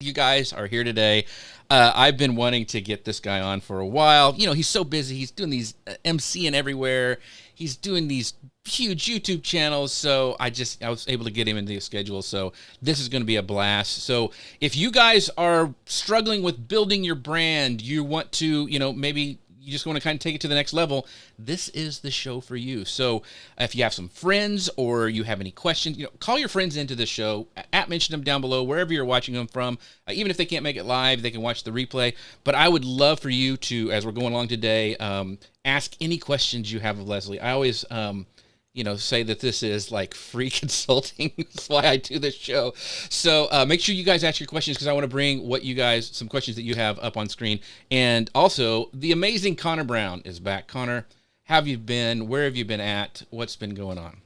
You guys are here today. I've been wanting to get this guy on for a while. You know, he's so busy. He's doing these MCing everywhere. He's doing these huge YouTube channels. So I was able to get him into the schedule. So this is going to be a blast. So if you guys are struggling with building your brand, you want to, maybe you just want to kind of take it to the next level, this is the show for you. So if you have some friends or you have any questions, call your friends into the show, mention them down below, wherever you're watching them from. Even if they can't make it live, they can watch the replay. But I would love for you to, as we're going along today, ask any questions you have of Leslie. I always, say that this is like free consulting. That's why I do this show. So make sure you guys ask your questions, because I want to bring some questions that you have up on screen. And also, the amazing Connor Brown is back. Connor, how have you been? Where have you been at? What's been going on?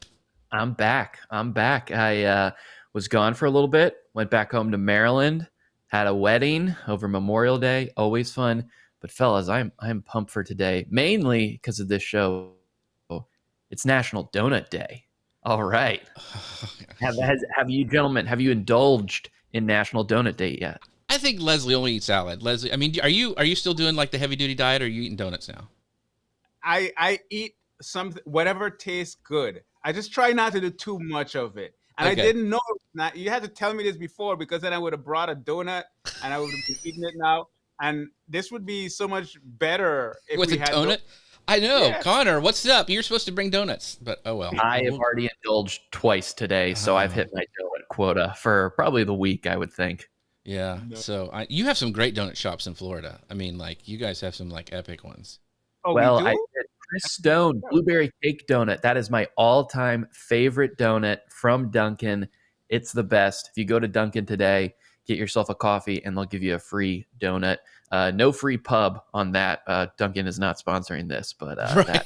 I'm back. I was gone for a little bit, went back home to Maryland, had a wedding over Memorial Day, always fun. But fellas, I'm pumped for today, mainly because of this show. It's National Donut Day. All right. Have you gentlemen, have you indulged in National Donut Day yet? I think Leslie only eats salad. Leslie, I mean, are you still doing like the heavy duty diet, or are you eating donuts now? I eat something, whatever tastes good. I just try not to do too much of it. And okay. I didn't know. You had to tell me this before, because then I would have brought a donut and I would have been eating it now. And this would be so much better if with we a donut. I know, yeah. Connor, what's up? You're supposed to bring donuts, but oh well. I have already indulged twice today, so I've hit my donut quota for probably the week, I would think. Yeah. No. So you have some great donut shops in Florida. I mean, like, you guys have some like epic ones. Oh, well, I did Chris Stone blueberry cake donut. That is my all-time favorite donut from Dunkin'. It's the best. If you go to Dunkin' today, get yourself a coffee, and they'll give you a free donut. No free pub on that. Dunkin' is not sponsoring this, but right.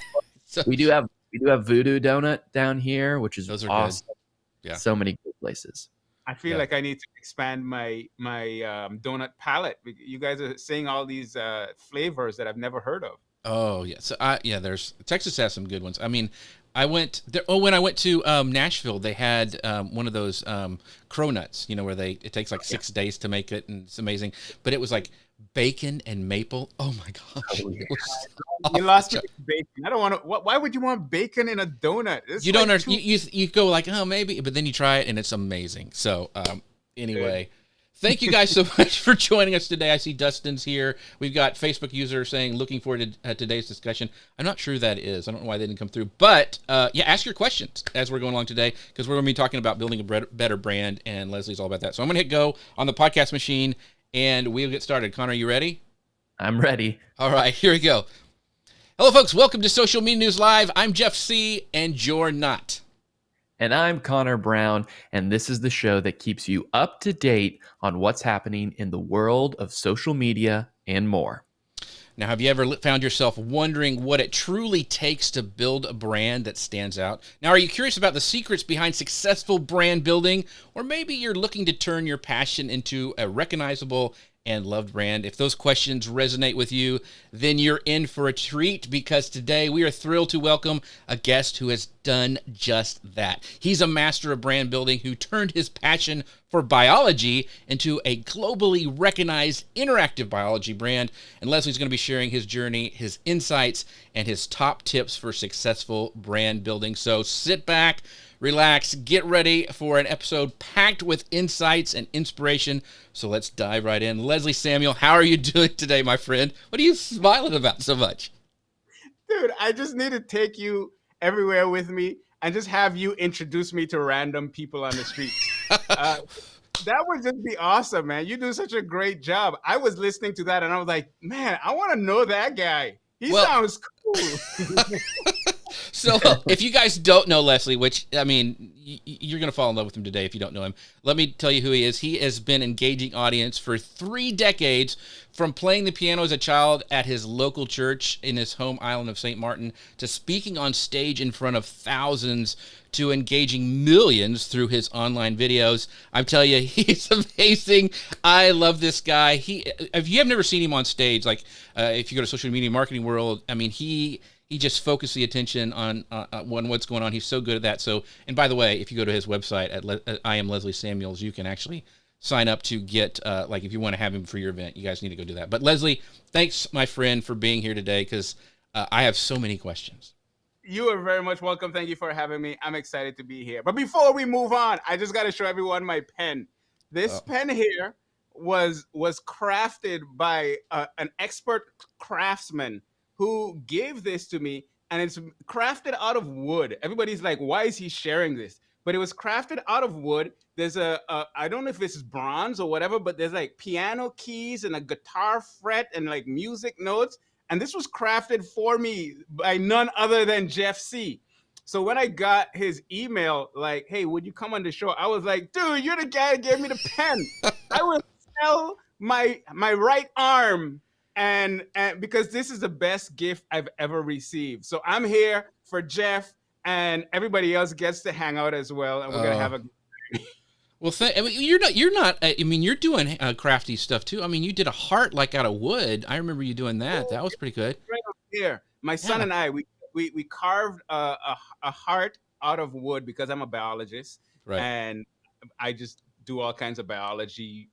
we do have Voodoo Donut down here, which is awesome. Good. Yeah, so many good places. I feel like I need to expand my donut palette. You guys are saying all these flavors that I've never heard of. Oh yeah, so there's Texas has some good ones. I mean, I went there. Oh, when I went to Nashville, they had one of those cronuts, where it takes like 6 days to make it, and it's amazing. But it was like bacon and maple. Oh my gosh! You lost me with bacon. I don't want to. Why would you want bacon in a donut? You don't know. You go like, oh, maybe, but then you try it and it's amazing. So anyway. Thank you guys so much for joining us today. I see Dustin's here. We've got Facebook user saying, looking forward to today's discussion. I'm not sure who that is. I don't know why they didn't come through. But, ask your questions as we're going along today, because we're going to be talking about building a better brand, and Leslie's all about that. So I'm going to hit go on the podcast machine, and we'll get started. Connor, you ready? I'm ready. All right, here we go. Hello, folks. Welcome to Social Media News Live. I'm Jeff C., and you're not. And I'm Connor Brown, and this is the show that keeps you up to date on what's happening in the world of social media and more. Now, have you ever found yourself wondering what it truly takes to build a brand that stands out? Now, are you curious about the secrets behind successful brand building? Or maybe you're looking to turn your passion into a recognizable and loved brand? If those questions resonate with you, then you're in for a treat, because today we are thrilled to welcome a guest who has done just that. He's a master of brand building who turned his passion for biology into a globally recognized interactive biology brand. And Leslie's going to be sharing his journey, his insights, and his top tips for successful brand building. So sit back, relax, get ready for an episode packed with insights and inspiration. So let's dive right in. Leslie Samuel, how are you doing today, my friend? What are you smiling about so much? Dude, I just need to take you everywhere with me and just have you introduce me to random people on the streets. That would just be awesome, man. You do such a great job. I was listening to that and I was like, man, I want to know that guy. He sounds cool. So if you guys don't know Leslie, which, I mean, you're going to fall in love with him today if you don't know him. Let me tell you who he is. He has been engaging audience for 3 decades, from playing the piano as a child at his local church in his home island of St. Maarten, to speaking on stage in front of thousands, to engaging millions through his online videos. I'm telling you, he's amazing. I love this guy. If you have never seen him on stage, like if you go to Social Media Marketing World, I mean, he just focused the attention on what's going on. He's so good at that. So, and by the way, if you go to his website at I Am Leslie Samuels, you can actually sign up to get like if you want to have him for your event, you guys need to go do that. But Leslie, thanks, my friend, for being here today because I have so many questions. You are very much welcome. Thank you for having me. I'm excited to be here. But before we move on, I just got to show everyone my pen. This pen here was crafted by an expert craftsman who gave this to me, and it's crafted out of wood. Everybody's like, "Why is he sharing this?" But it was crafted out of wood. There's a I don't know if this is bronze or whatever, but there's like piano keys and a guitar fret and like music notes, and this was crafted for me by none other than Jeff C. So when I got his email, like, "Hey, would you come on the show?" I was like, "Dude, you're the guy that gave me the pen. I would sell my right arm, and because this is the best gift I've ever received." So I'm here for Jeff, and everybody else gets to hang out as well, and we're gonna have a. Well, I mean, you're not. I mean, you're doing crafty stuff too. I mean, you did a heart like out of wood. I remember you doing that. That was pretty good. Right over here, my son and I, we carved a heart out of wood because I'm a biologist, Right. and I just do all kinds of biologish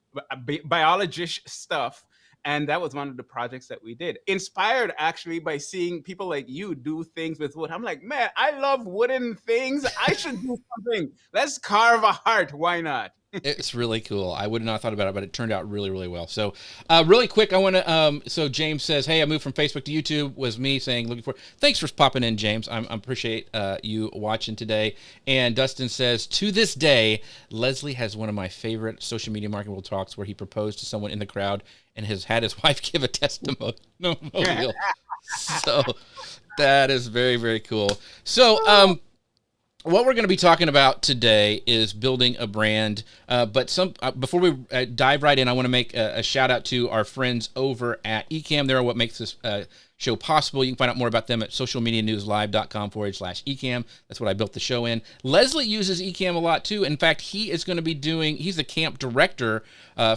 stuff. And that was one of the projects that we did, inspired actually by seeing people like you do things with wood. I'm like, man, I love wooden things. I should do something. Let's carve a heart. Why not? It's really cool. I would not have thought about it, but it turned out really, really well. So, really quick, I want to. So James says, "Hey, I moved from Facebook to YouTube." Was me saying, "Looking for." Thanks for popping in, James. I appreciate you watching today. And Dustin says, "To this day, Leslie has one of my favorite social media marketing world talks where he proposed to someone in the crowd and has had his wife give a testimonial." So that is very, very cool. So, what we're going to be talking about today is building a brand. But before we dive right in, I want to make a shout out to our friends over at Ecamm. They're what makes this show possible. You can find out more about them at socialmedianewslive.com/Ecamm. That's what I built the show in. Leslie uses Ecamm a lot too. In fact, he is going to be he's the camp director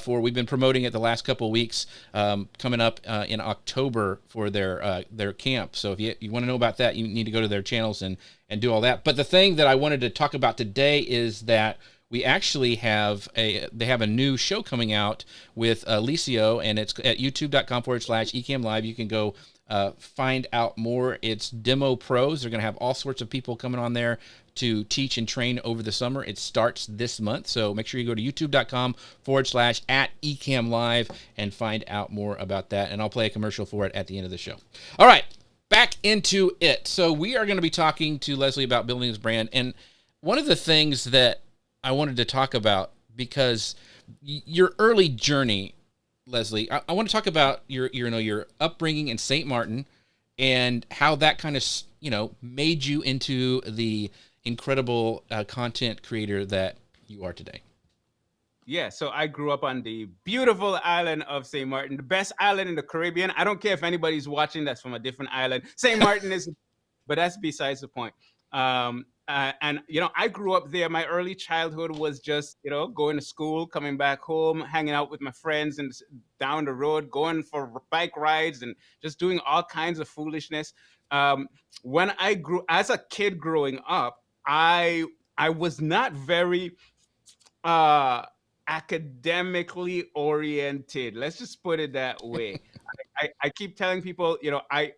we've been promoting it the last couple of weeks, coming up in October for their camp. So if you want to know about that, you need to go to their channels and do all that. But the thing that I wanted to talk about today is that we actually have they have a new show coming out with Licio, and it's at youtube.com/Ecamm Live. You can go find out more. It's Demo Pros. They're going to have all sorts of people coming on there to teach and train over the summer. It starts this month. So make sure you go to youtube.com/@Ecamm Live and find out more about that. And I'll play a commercial for it at the end of the show. All right, back into it. So we are going to be talking to Leslie about building his brand. And one of the things that I wanted to talk about, because your early journey, Leslie, I want to talk about your upbringing in St. Martin and how that kind of made you into the incredible content creator that you are today. Yeah, so I grew up on the beautiful island of St. Martin, the best island in the Caribbean. I don't care if anybody's watching that's from a different island. St. Martin is, but that's besides the point. And I grew up there. My early childhood was just, going to school, coming back home, hanging out with my friends and down the road, going for bike rides and just doing all kinds of foolishness. When I grew as a kid growing up, I was not very academically oriented. Let's just put it that way. I keep telling people, I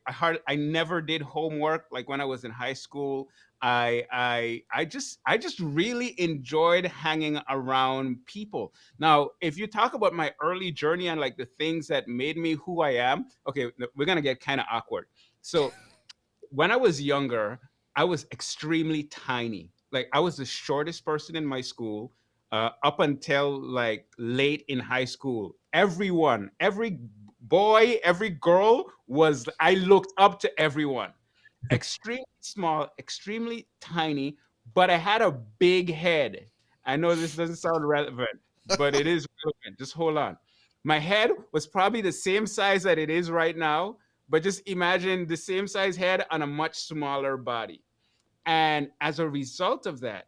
never did homework. Like when I was in high school, I just really enjoyed hanging around people. Now, if you talk about my early journey and like the things that made me who I am, okay, we're gonna get kind of awkward. So when I was younger, I was extremely tiny. Like I was the shortest person in my school up until like late in high school. Every boy, every girl I looked up to everyone. Extremely small, extremely tiny, but I had a big head. I know this doesn't sound relevant, but it is relevant. Just hold on. My head was probably the same size that it is right now, but just imagine the same size head on a much smaller body. And as a result of that,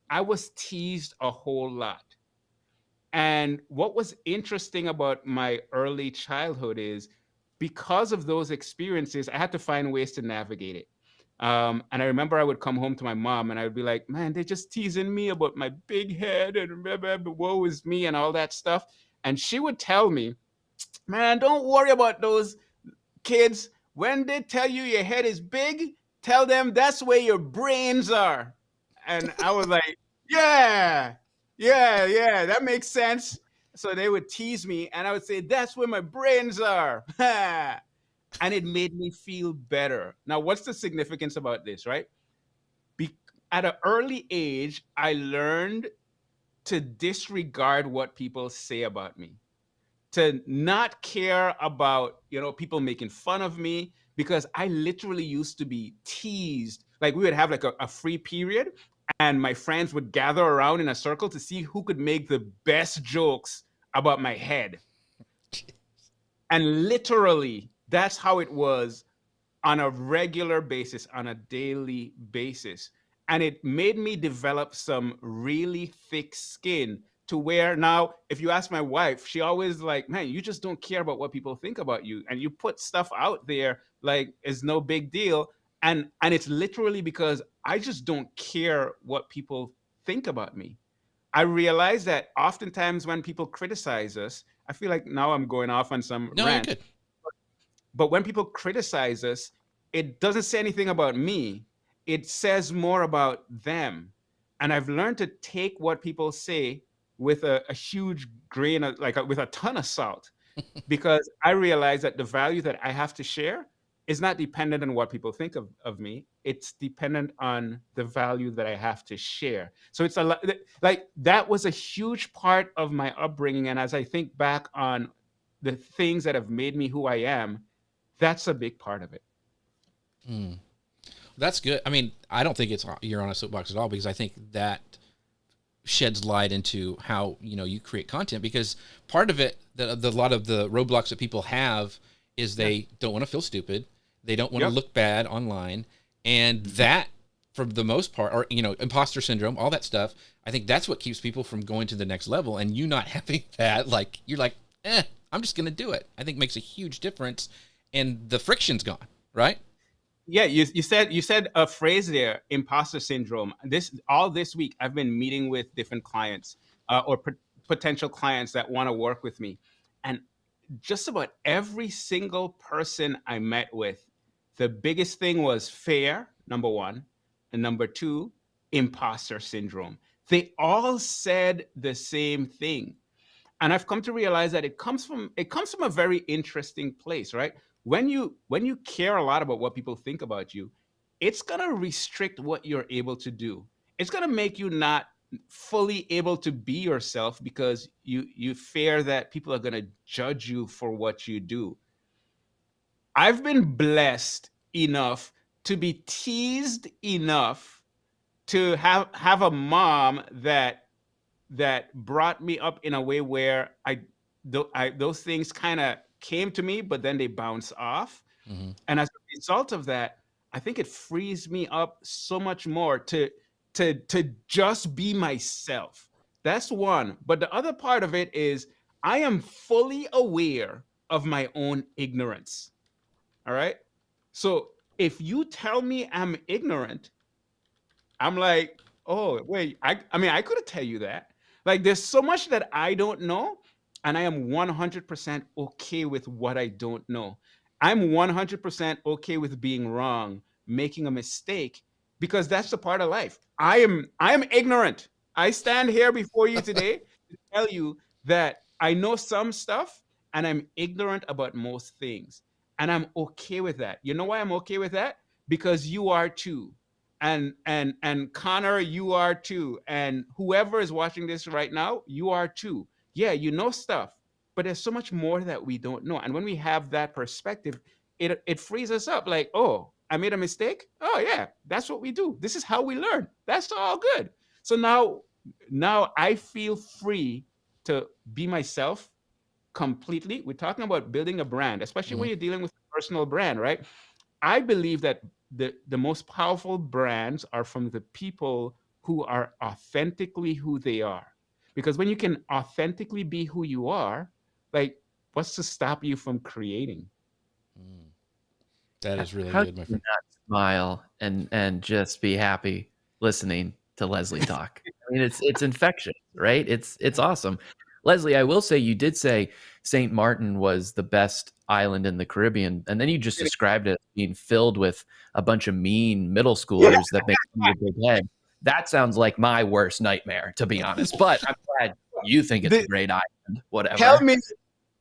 I was teased a whole lot. And what was interesting about my early childhood is because of those experiences, I had to find ways to navigate it. And I remember I would come home to my mom and I would be like, man, they're just teasing me about my big head and blah, blah, blah, woe is me and all that stuff. And she would tell me, man, don't worry about those kids. When they tell you your head is big, tell them that's where your brains are. And I was like, yeah, yeah, that makes sense. So they would tease me and I would say, that's where my brains are. And it made me feel better. Now, what's the significance about this, right? Be- at an early age, I learned to disregard what people say about me, to not care about, people making fun of me, because I literally used to be teased. Like we would have like a free period and my friends would gather around in a circle to see who could make the best jokes about my head. And literally, that's how it was on a regular basis, on a daily basis. And it made me develop some really thick skin to where now, if you ask my wife, she always like, man, you just don't care about what people think about you. And you put stuff out there like it's no big deal. And it's literally because I just don't care what people think about me. I realize that oftentimes when people criticize us, I feel like now I'm going off on some No, you're rant, good. but when people criticize us, it doesn't say anything about me. It says more about them. And I've learned to take what people say with a huge grain of, like, with a ton of salt, because I realize that the value that I have to share is not dependent on what people think of me. It's dependent on the value that I have to share. So it's a lot, like that was a huge part of my upbringing. And as I think back on the things that have made me who I am, that's a big part of it. Mm. That's good. I mean, I don't think you're on a soapbox at all, because I think that sheds light into how you create content, because part of it, the lot of the roadblocks that people have is they don't want to feel stupid, they don't want to look bad online, and that, for the most part, or imposter syndrome, all that stuff, I think that's what keeps people from going to the next level. And you not having that, like, you're like, I'm just gonna do it, I think makes a huge difference, and the friction's gone, right? Yeah, you said a phrase there, imposter syndrome. This week I've been meeting with different clients, or potential clients that want to work with me, and just about every single person I met with, the biggest thing was fear, number one, and number two, imposter syndrome. They all said the same thing. And I've come to realize that it comes from a very interesting place, right? When you care a lot about what people think about you, it's going to restrict what you're able to do. It's going to make you not fully able to be yourself, because you fear that people are going to judge you for what you do. I've been blessed enough to be teased enough to have a mom that brought me up in a way where those things kind of came to me, but then they bounce off. Mm-hmm. And as a result of that, I think it frees me up so much more to just be myself. That's one. But the other part of it is I am fully aware of my own ignorance. All right. So if you tell me I'm ignorant, I'm like, oh, wait, I mean, I could have tell you that. Like, there's so much that I don't know, and I am 100% okay with what I don't know. I'm 100% okay with being wrong, making a mistake, because that's the part of life. I am ignorant. I stand here before you today to tell you that I know some stuff and I'm ignorant about most things. And I'm okay with that. You know why I'm okay with that? Because you are too, and Connor, you are too, and whoever is watching this right now, you are too. Yeah, you know stuff, but there's so much more that we don't know. And when we have that perspective, it frees us up. Like, oh, I made a mistake. Oh yeah, that's what we do. This is how we learn. That's all good. So now I feel free to be myself completely. We're talking about building a brand, especially Mm-hmm. when you're dealing with a personal brand, right? I believe that the most powerful brands are from the people who are authentically who they are. Because when you can authentically be who you are, like, what's to stop you from creating? Mm. That is really How do good, my you friend. smile and just be happy listening to Leslie talk. I mean, it's infectious, right? It's awesome. Leslie, I will say you did say St. Martin was the best island in the Caribbean, and then you just described it being filled with a bunch of mean middle Yeah. schoolers that make fun of your big head. That sounds like my worst nightmare, to be honest. But I'm glad you think it's a The- great island. tell Whatever. me,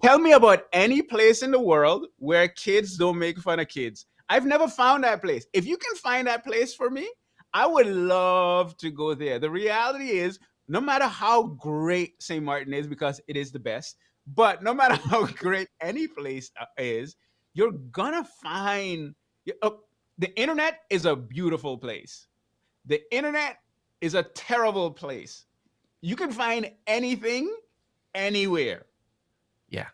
tell me about any place in the world where kids don't make fun of kids. I've never found that place. If you can find that place for me, I would love to go there. The reality is, no matter how great St. Martin is, because it is the best, but no matter how great any place is, you're gonna find the internet is a beautiful place. The internet is a terrible place. You can find anything anywhere. Yeah.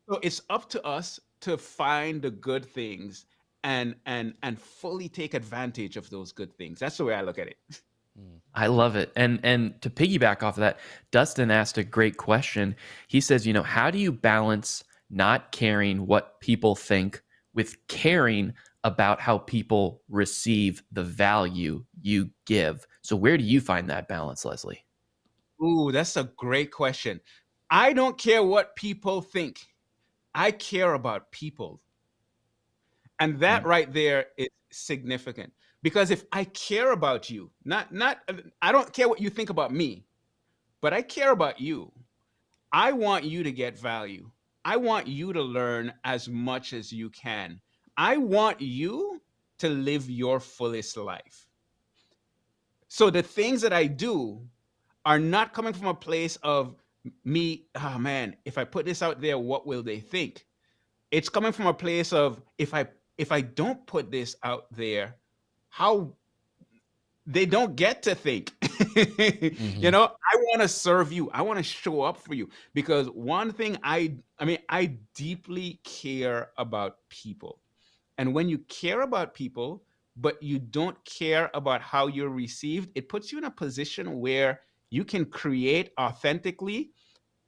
So it's up to us to find the good things and fully take advantage of those good things. That's the way I look at it. I love it. And to piggyback off of that, Dustin asked a great question. He says, how do you balance not caring what people think with caring about how people receive the value you give? So where do you find that balance, Leslie? Ooh, that's a great question. I don't care what people think. I care about people. And that right there is significant, because if I care about you, not I don't care what you think about me, but I care about you. I want you to get value. I want you to learn as much as you can. I want you to live your fullest life. So the things that I do are not coming from a place of me, oh man, if I put this out there, what will they think? It's coming from a place of, if I don't put this out there, how they don't get to think. Mm-hmm. I want to serve you. I want to show up for you, because one thing I deeply care about people. And when you care about people, but you don't care about how you're received, it puts you in a position where you can create authentically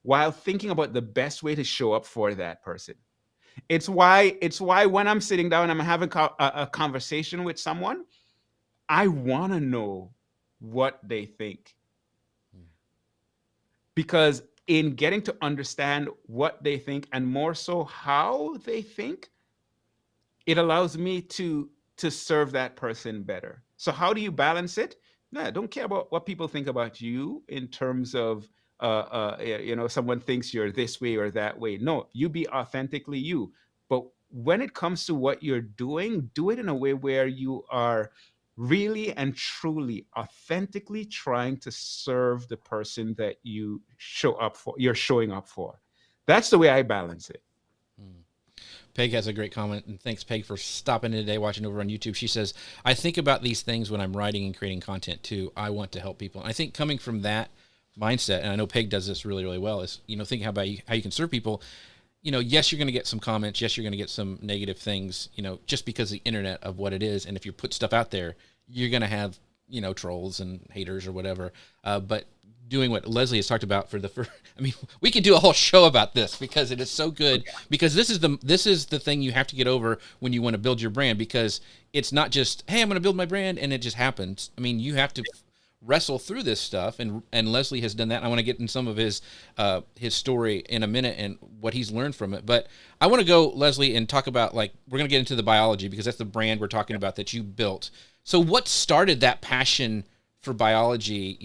while thinking about the best way to show up for that person. It's why when I'm sitting down and I'm having a conversation with someone, I want to know what they think, because in getting to understand what they think, and more so how they think, it allows me to serve that person better. So how do you balance it? No, I don't care about what people think about you in terms of someone thinks you're this way or that way. No, you be authentically you. But when it comes to what you're doing, do it in a way where you are really and truly authentically trying to serve the person that you're showing up for. That's the way I balance it. Peg has a great comment, and thanks, Peg, for stopping in today, watching over on YouTube. She says, I think about these things when I'm writing and creating content too. I want to help people. And I think coming from that mindset, and I know Peg does this really, really well, is, thinking about how you can serve people. Yes, you're going to get some comments. Yes, you're going to get some negative things, just because of the internet of what it is. And if you put stuff out there, you're going to have, trolls and haters or whatever. But doing what Leslie has talked about we could do a whole show about this, because it is so good, because this is the thing you have to get over when you want to build your brand, because it's not just, hey, I'm going to build my brand and it just happens. I mean, you have to wrestle through this stuff, and Leslie has done that. I want to get in some of his story in a minute and what he's learned from it. But I want to go, Leslie, and talk about, we're going to get into the biology, because that's the brand we're talking about that you built. So what started that passion for biology,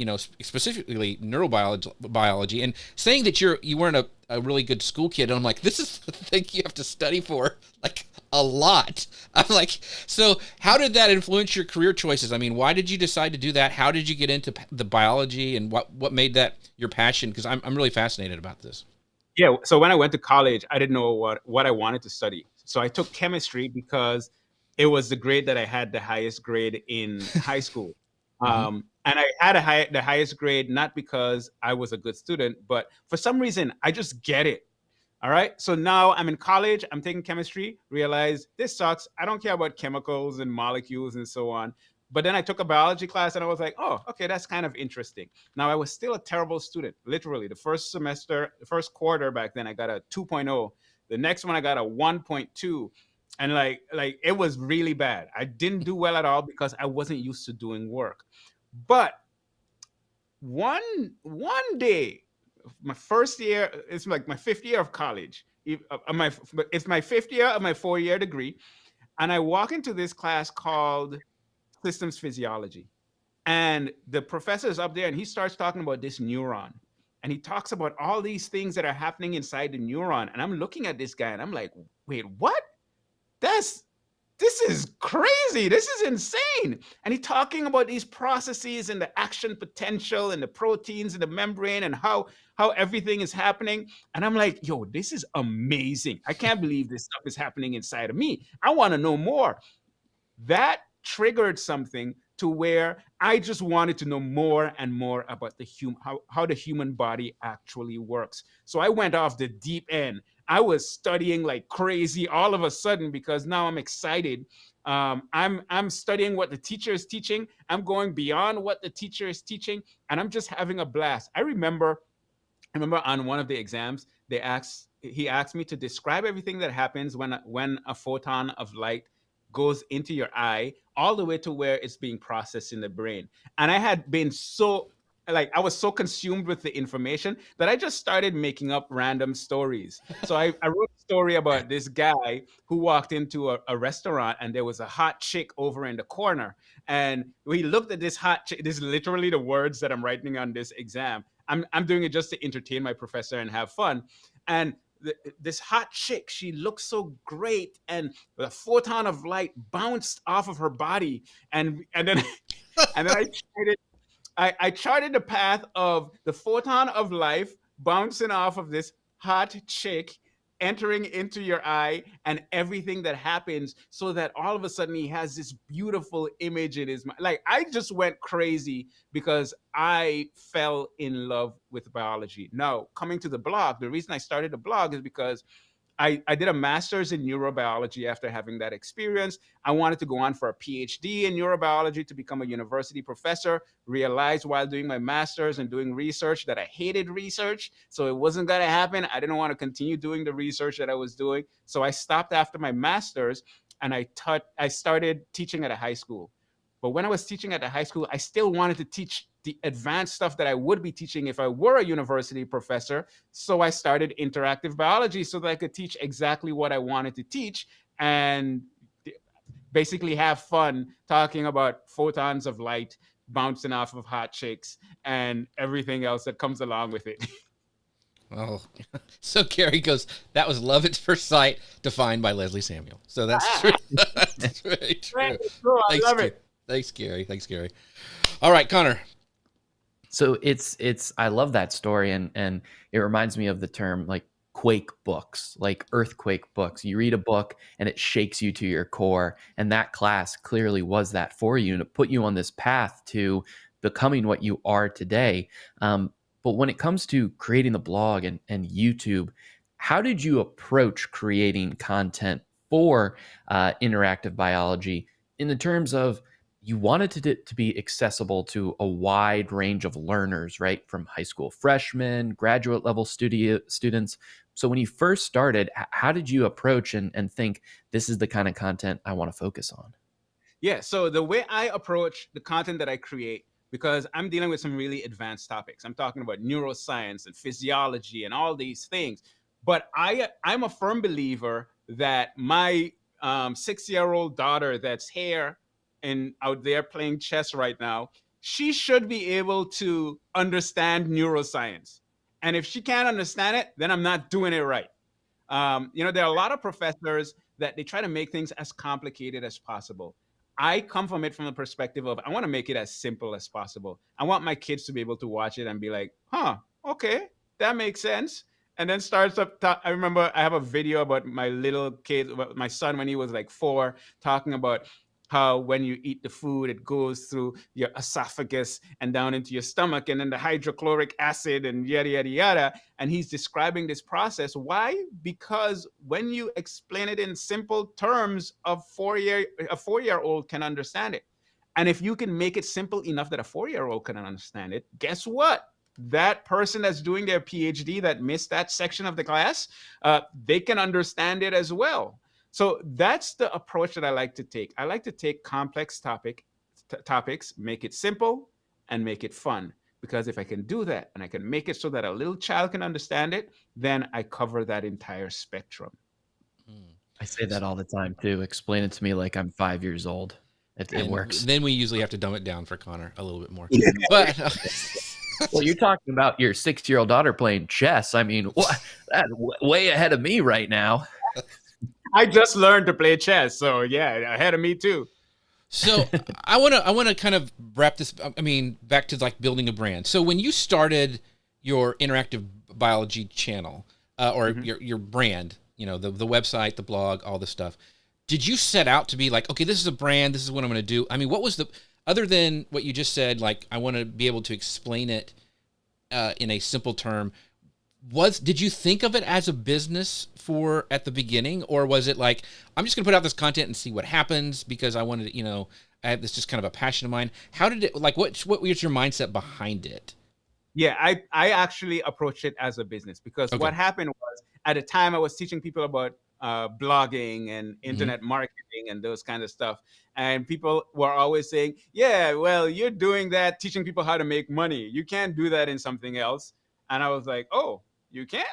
specifically neurobiology, and saying that you weren't a really good school kid? And I'm like, this is the thing you have to study for, a lot. I'm like, so how did that influence your career choices? I mean, why did you decide to do that? How did you get into the biology, and what made that your passion? Because I'm really fascinated about this. Yeah. So when I went to college, I didn't know what I wanted to study. So I took chemistry because it was the grade that I had the highest grade in high school. Mm-hmm. And I had the highest grade, not because I was a good student, but for some reason, I just get it. All right. So now I'm in college, I'm taking chemistry, realize this sucks. I don't care about chemicals and molecules and so on. But then I took a biology class and I was like, oh, okay, that's kind of interesting. Now, I was still a terrible student. Literally, the first quarter back then, I got a 2.0. The next one, I got a 1.2. And like it was really bad. I didn't do well at all because I wasn't used to doing work. But one day, my first year, it's like my fifth year of college. It's my fifth year of my 4 year degree, and I walk into this class called systems physiology, and the professor is up there, and he starts talking about this neuron, and he talks about all these things that are happening inside the neuron, and I'm looking at this guy, and I'm like, wait, what? That's this is crazy. This is insane. And he's talking about these processes and the action potential and the proteins in the membrane and how everything is happening. And I'm like, yo, this is amazing. I can't believe this stuff is happening inside of me. I want to know more. That triggered something to where I just wanted to know more and more about how the human body actually works. So I went off the deep end. I was studying like crazy all of a sudden because now I'm excited. I'm studying what the teacher is teaching. I'm going beyond what the teacher is teaching, and I'm just having a blast. I remember on one of the exams, he asked me to describe everything that happens when a photon of light goes into your eye, all the way to where it's being processed in the brain. And I had been so like I was so consumed with the information that I just started making up random stories. So I wrote a story about this guy who walked into a restaurant, and there was a hot chick over in the corner. And we looked at this hot chick. This is literally the words that I'm writing on this exam. I'm doing it just to entertain my professor and have fun. And this hot chick, she looked so great, and the photon of light bounced off of her body, and then and then I charted the path of the photon of life bouncing off of this hot chick, entering into your eye, and everything that happens, so that all of a sudden he has this beautiful image in his mind. Like, I just went crazy because I fell in love with biology. Now, coming to the blog, the reason I started the blog is because I did a master's in neurobiology after having that experience. I wanted to go on for a PhD in neurobiology to become a university professor. Realized while doing my master's and doing research that I hated research. So it wasn't going to happen. I didn't want to continue doing the research that I was doing. So I stopped after my master's, and I started teaching at a high school. But when I was teaching at the high school, I still wanted to teach the advanced stuff that I would be teaching if I were a university professor. So I started interactive biology so that I could teach exactly what I wanted to teach, and basically have fun talking about photons of light bouncing off of hot chicks and everything else that comes along with it. Oh, so Gary goes, that was love at first sight, defined by Leslie Samuel. So that's true. That's very true. Cool. I Thanks, love it. Thanks, Gary. Thanks, Gary. All right, Connor. So it's I love that story, and it reminds me of the term like quake books, like earthquake books. You read a book and it shakes you to your core, and that class clearly was that for you, and it put you on this path to becoming what you are today. But when it comes to creating the blog and YouTube, how did you approach creating content for interactive biology in the terms of you wanted it to be accessible to a wide range of learners, right? From high school freshmen, graduate level students. So when you first started, how did you approach and think this is the kind of content I want to focus on? Yeah. So the way I approach the content that I create, because I'm dealing with some really advanced topics. I'm talking about neuroscience and physiology and all these things. But I'm a firm believer that my 6-year-old daughter that's here and out there playing chess right now, she should be able to understand neuroscience. And if she can't understand it, then I'm not doing it right. There are a lot of professors that they try to make things as complicated as possible. I come from it from the perspective of I want to make it as simple as possible. I want my kids to be able to watch it and be like, huh, okay, that makes sense. And then starts up. I remember I have a video about my little kid, about my son when he was like 4, talking about how when you eat the food, it goes through your esophagus and down into your stomach, and then the hydrochloric acid and yada, yada, yada. And he's describing this process. Why? Because when you explain it in simple terms, a 4-year-old can understand it. And if you can make it simple enough that a 4-year-old can understand it, guess what? That person that's doing their PhD that missed that section of the class, they can understand it as well. So that's the approach that I like to take. I like to take complex topics, make it simple, and make it fun. Because if I can do that and I can make it so that a little child can understand it, then I cover that entire spectrum. Mm. I say that all the time too. Explain it to me like I'm 5 years old. It And works. then we usually have to dumb it down for Connor a little bit more. Yeah. But Well, you're talking about your 6-year-old daughter playing chess. I mean, what? That's way ahead of me right now. I just learned to play chess, so yeah, ahead of me too. so I want to kind of wrap this. I mean, back to like building a brand. So when you started your interactive biology channel or your brand, the website, the blog, all this stuff, did you set out to be like, okay, this is a brand, this is what I'm going to do? I mean, what was the other than what you just said? Like, I want to be able to explain it in a simple term. Did you think of it as a business at the beginning, or was it like, I'm just gonna put out this content and see what happens because I wanted to, I have this just kind of a passion of mine? How did it, like, what was your mindset behind it? Yeah, I actually approached it as a business because Okay. what happened was at the time I was teaching people about blogging and internet marketing and those kind of stuff. And people were always saying, yeah, well, you're doing that, teaching people how to make money. You can't do that in something else. And I was like, oh, you can't?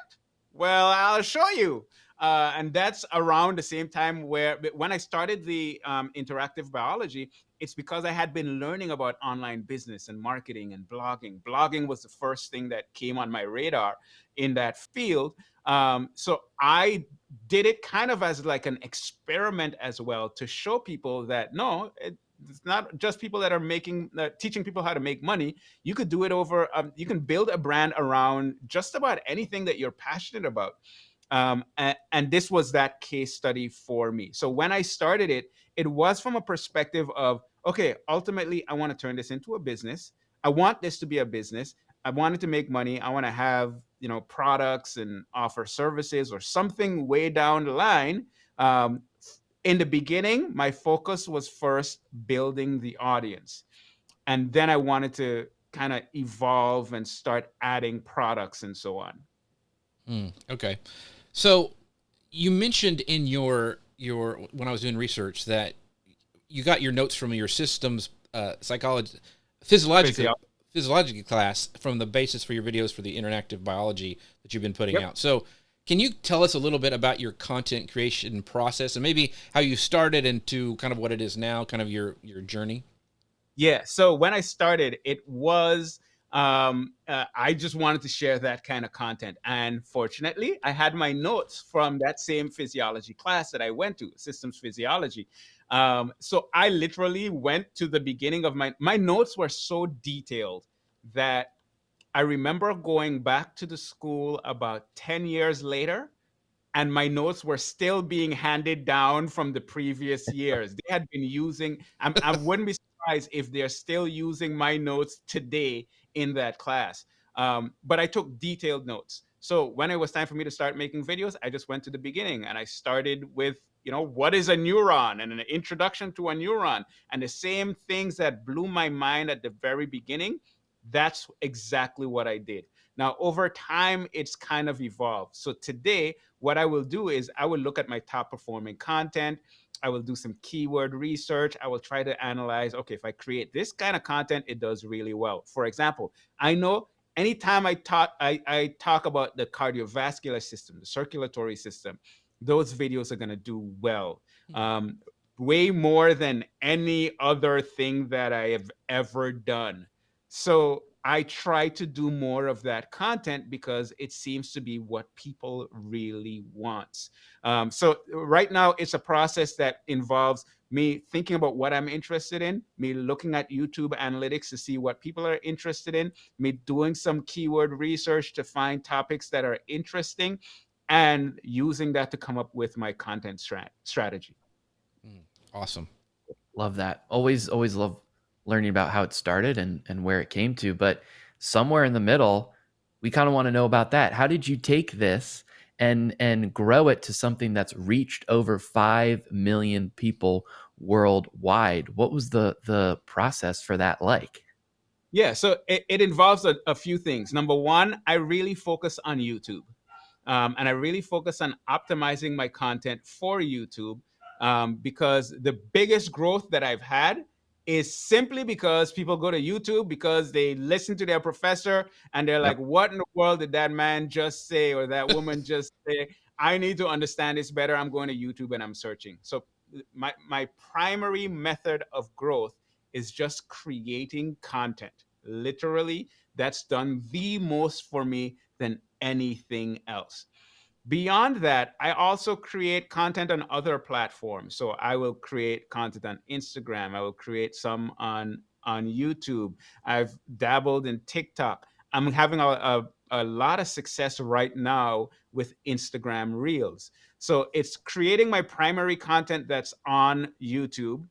Well, I'll show you. And that's around the same time when I started the interactive biology, it's because I had been learning about online business and marketing and blogging. Blogging was the first thing that came on my radar in that field. So I did it kind of as like an experiment as well to show people that no, it's not just people that are teaching people how to make money. You could do it over. You can build a brand around just about anything that you're passionate about. And this was that case study for me. So when I started it, it was from a perspective of, okay, ultimately, I want to turn this into a business. I want this to be a business. I wanted to make money. I want to have, products and offer services or something way down the line. In the beginning, my focus was first building the audience. And then I wanted to kind of evolve and start adding products and so on. Okay. So you mentioned in your when I was doing research that you got your notes from your systems physiology class from the basis for your videos for the interactive biology that you've been putting out. So can you tell us a little bit about your content creation process and maybe how you started into kind of what it is now, kind of your journey? Yeah. So when I started, it was I just wanted to share that kind of content. And fortunately, I had my notes from that same physiology class that I went to, systems physiology. So I literally went to the beginning of my notes were so detailed that I remember going back to the school about 10 years later, and my notes were still being handed down from the previous years. They had been using, I wouldn't be surprised if they're still using my notes today in that class. But I took detailed notes. So when it was time for me to start making videos, I just went to the beginning and I started with, what is a neuron and an introduction to a neuron, and the same things that blew my mind at the very beginning. That's exactly what I did. Now, over time, it's kind of evolved. So today, what I will do is I will look at my top performing content. I will do some keyword research. I will try to analyze, okay, if I create this kind of content, it does really well. For example, I know anytime I talk about the cardiovascular system, the circulatory system, those videos are going to do well. Way more than any other thing that I have ever done. So I try to do more of that content because it seems to be what people really want. So right now, it's a process that involves me thinking about what I'm interested in, me looking at YouTube analytics to see what people are interested in, me doing some keyword research to find topics that are interesting, and using that to come up with my content strategy. Awesome. Love that. Always love learning about how it started and where it came to. But somewhere in the middle, we kind of want to know about that. How did you take this and grow it to something that's reached over 5 million people worldwide? What was the process for that like? Yeah, so it involves a few things. Number one, I really focus on YouTube. And I really focus on optimizing my content for YouTube, because the biggest growth that I've had is simply because people go to YouTube because they listen to their professor and they're like, Yep. what in the world did that man just say or that woman just say? I need to understand this better. I'm going to YouTube and I'm searching. So my primary method of growth is just creating content. Literally, that's done the most for me than anything else. Beyond that, I also create content on other platforms. So I will create content on Instagram. I will create some on YouTube. I've dabbled in TikTok. I'm having a lot of success right now with Instagram Reels. So it's creating my primary content that's on YouTube.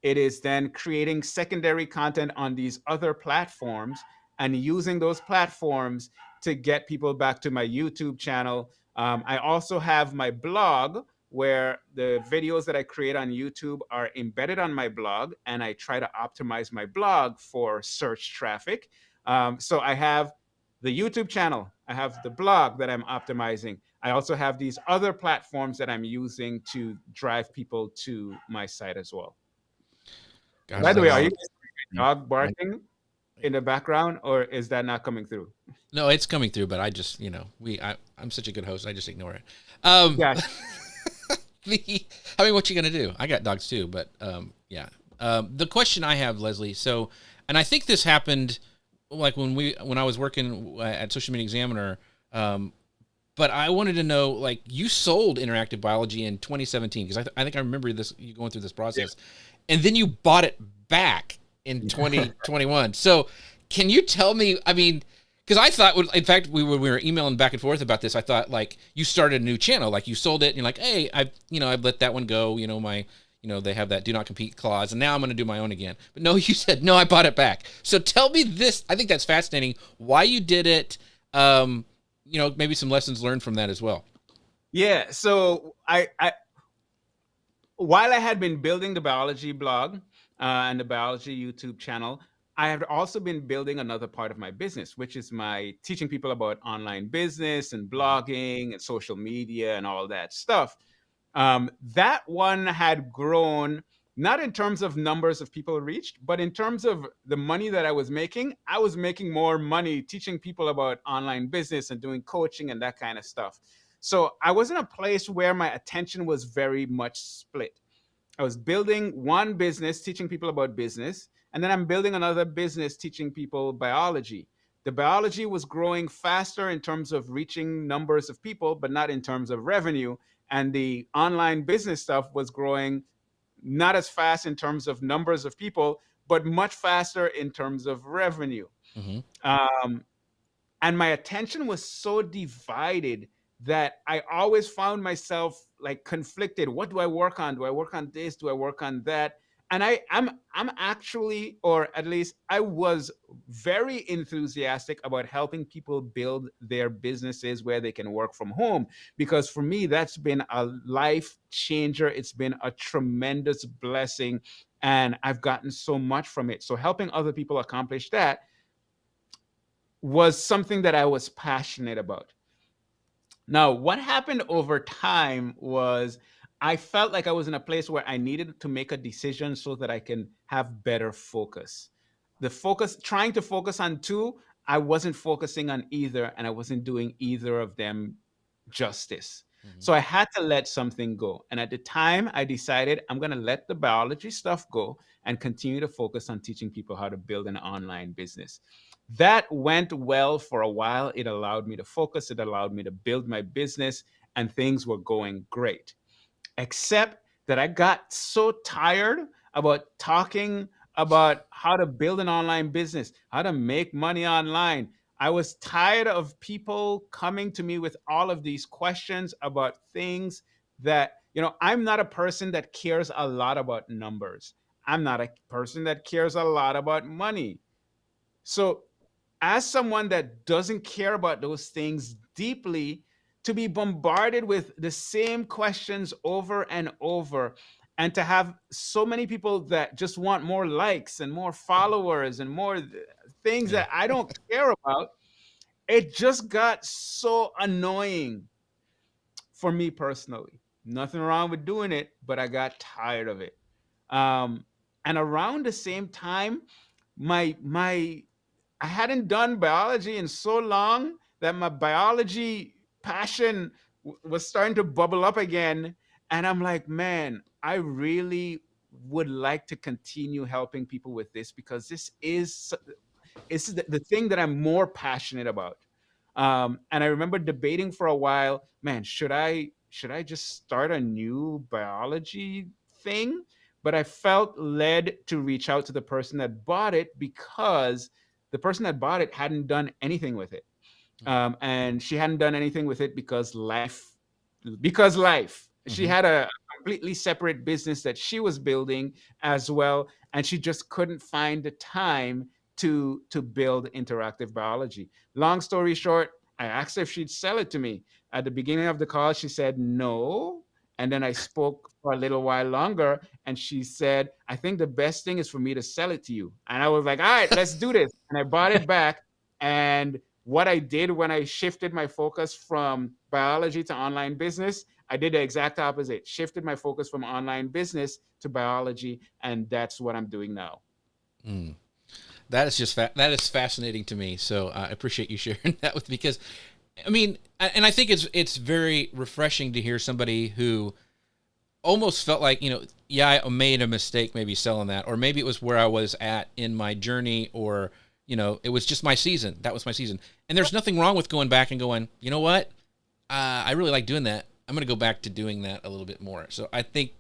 It is then creating secondary content on these other platforms and using those platforms to get people back to my YouTube channel. I also have my blog where the videos that I create on YouTube are embedded on my blog, and I try to optimize my blog for search traffic. So I have the YouTube channel, I have the blog that I'm optimizing. I also have these other platforms that I'm using to drive people to my site as well. Gosh, By the that way, are you is guys hearing a dog barking in the background, or is that not coming through? no, it's coming through, but I just I'm such a good host, I just ignore it. Um, Yeah, I mean, what you gonna do? I got dogs too, but yeah. The question I have, Leslie. So, and I think this happened like when I was working at Social Media Examiner. But I wanted to know, like, you sold Interactive Biology in 2017 because I think I remember this you going through this process, and then you bought it back in 2021. So, can you tell me? I mean, because I thought, in fact, we were emailing back and forth about this. I thought like you started a new channel, like you sold it, and you're like, hey, I've let that one go. They have that do not compete clause, and now I'm going to do my own again. But no, you said no, I bought it back. So tell me this. I think that's fascinating. Why you did it? Maybe some lessons learned from that as well. yeah. So I while I had been building the biology blog and the biology YouTube channel, I have also been building another part of my business, which is my teaching people about online business and blogging and social media and all that stuff. That one had grown not in terms of numbers of people reached, but in terms of the money that I was making. I was making more money teaching people about online business and doing coaching and that kind of stuff. So I was in a place where my attention was very much split. I was building one business, teaching people about business, and then I'm building another business, teaching people biology. The biology was growing faster in terms of reaching numbers of people, but not in terms of revenue. And the online business stuff was growing not as fast in terms of numbers of people, but much faster in terms of revenue. Mm-hmm. Um, and my attention was so divided that I always found myself like conflicted. What do I work on? Do I work on this? Do I work on that? And I'm actually, or at least I was very enthusiastic about helping people build their businesses where they can work from home, because for me that's been a life changer. It's been a tremendous blessing, and I've gotten so much from it. So helping other people accomplish that was something that I was passionate about. Now, what happened over time was I felt like I was in a place where I needed to make a decision so that I can have better focus. The focus, trying to focus on two, I wasn't focusing on either, and I wasn't doing either of them justice. Mm-hmm. So I had to let something go. And at the time, I decided I'm going to let the biology stuff go and continue to focus on teaching people how to build an online business. That went well for a while. It allowed me to focus, it allowed me to build my business, and things were going great. Except that I got so tired about talking about how to build an online business, how to make money online. I was tired of people coming to me with all of these questions about things that, I'm not a person that cares a lot about numbers. I'm not a person that cares a lot about money. So as someone that doesn't care about those things deeply, to be bombarded with the same questions over and over, and to have so many people that just want more likes and more followers and more things Yeah. that I don't care about, it just got so annoying for me personally. Nothing wrong with doing it, but I got tired of it. Um, and around the same time, my I hadn't done biology in so long that my biology passion was starting to bubble up again. And I'm like, man, I really would like to continue helping people with this because this is the thing that I'm more passionate about. And I remember debating for a while, man, should I just start a new biology thing? But I felt led to reach out to the person that bought it because the person that bought it hadn't done anything with it. And she hadn't done anything with it because life. She Mm-hmm. had a completely separate business that she was building as well, and she just couldn't find the time to build interactive biology. Long story short, I asked her if she'd sell it to me. At the beginning of the call, she said no. And then I spoke for a little while longer, and she said, I think the best thing is for me to sell it to you. And I was like, all right, let's do this. And I bought it back. And what I did when I shifted my focus from biology to online business, I did the exact opposite. Shifted my focus from online business to biology, and that's what I'm doing now. Mm. That is just that is fascinating to me. So I appreciate you sharing that with me because, I mean, and I think it's very refreshing to hear somebody who almost felt like, yeah, I made a mistake maybe selling that, or maybe it was where I was at in my journey, or it was just my season. That was my season, and there's nothing wrong with going back and going, you know what, I really like doing that. I'm going to go back to doing that a little bit more. So I think